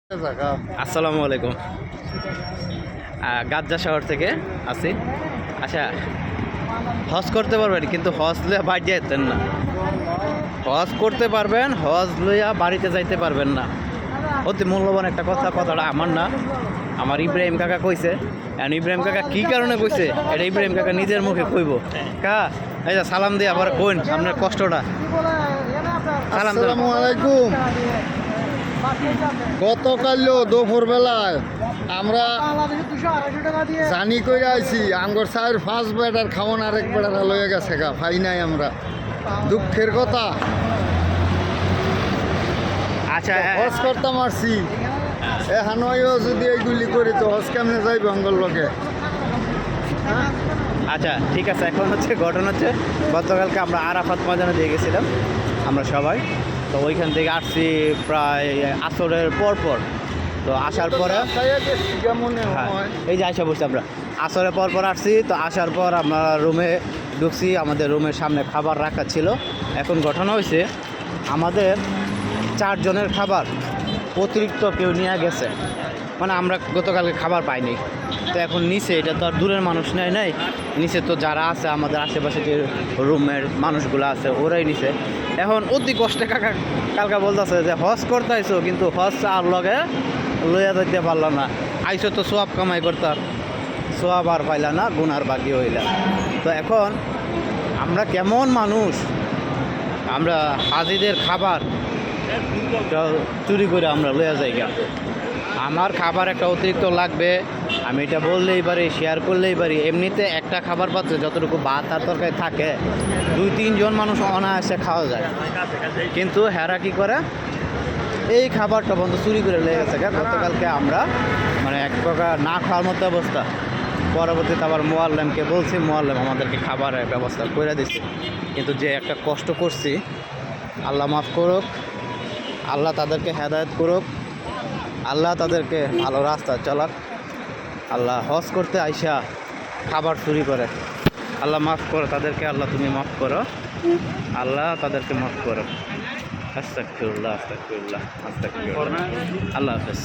আসসালামু আলাইকুম। গাজা শহর থেকে আছি। আচ্ছা, হজ করতে পারবেন কিন্তু হজ লইয়া বাড়ি যাইতেন না। হজ করতে পারবেন, হজ লইয়া বাড়িতে যাইতে পারবেন না। অতি মূল্যবান একটা কথাটা আমার না, আমার ইব্রাহিম কাকা কইছে। এখন ইব্রাহিম কাকা কি কারণে কইছে এটা ইব্রাহিম কাকা নিজের মুখে কইব। এই যে সালাম দিয়ে আবার কইন আপনার কষ্টটা। আসসালামু আলাইকুম। গতকাল দুপুর বেলায় আমরা জানি করে আইছি আমগর চায়ের 5 বেটার খাওয়ান আরেক বেটারা লয়ে গেছে গা ভাই নাই আমরা, দুঃখের কথা। আচ্ছা, হজ করতাম আসছি এখানেও যদি এইগুলি করি তো হজ কেমনে যাইব অঙ্গল লোকে। আচ্ছা ঠিক আছে, এখন হচ্ছে ঘটনা হচ্ছে গতকালকে আমরা আরাফাত ময়দানে দিয়ে গেছিলাম আমরা সবাই। তো ওইখান থেকে আসছি প্রায় আসরের পর। তো আসার পরে হ্যাঁ, এই যে আসা বসছি আমরা আসরের পর আসছি। তো আসার পর আমরা রুমে ঢুকছি, আমাদের রুমের সামনে খাবার রাখা ছিল। এখন ঘটনা হয়েছে আমাদের 4 জনের খাবার অতিরিক্ত কেউ নিয়ে গেছে, মানে আমরা গতকালকে খাবার পাইনি। তো এখন নিচে, এটা তো আর দূরের মানুষ নাই, নিচে তো যারা আছে আমাদের আশেপাশে যে রুমের মানুষগুলো আছে ওরাই নিচে। এখন অতি কষ্টে কালকা বলতেছে যে হজ করতে আইসো কিন্তু হজ আর লগে লইয়া যাইতে পারলাম না। আইসো তো সোয়াব কামাই করতাম, সোয়াব আর পাইলা না, গুনার বাকি হইলা। তো এখন আমরা কেমন মানুষ, আমরা হাজিদের খাবার চুরি করে আমরা লইয়া যাই গা। আমার খাবার একটা অতিরিক্ত লাগবে, আমি এটা বললেই পারি, শেয়ার করলেই পারি। এমনিতে একটা খাবার পাত্রে যতটুকু ভাত আর তরকারি থাকে 2-3 জন মানুষ অনায়াসে খাওয়া যায়, কিন্তু হেরা কি করে এই খাবারটা বন্ধ চুরি করে লেগে গেছে। গতকালকে আমরা মানে এক প্রকার না খাওয়ার মতো অবস্থা। পরবর্তীতে আবার মোয়াল্লেমকে বলছি, মোয়াল্লেম আমাদেরকে খাবারের ব্যবস্থা করে দিচ্ছে। কিন্তু যে একটা কষ্ট করছি, আল্লাহ মাফ করুক, আল্লাহ তাদেরকে হেদায়েত করুক, আল্লাহ তাদেরকে ভালো রাস্তা চালাক। আল্লাহ হজ করতে আইসা খাবার চুরি করে, আল্লাহ মাফ করো তাদেরকে, আল্লাহ তুমি মাফ করো, আল্লাহ তাদেরকে মাফ করো। আস্তাগফিরুল্লাহ, আস্তাগফিরুল্লাহ, আস্তাগফিরুল্লাহ। আল্লাহ হাফেজ।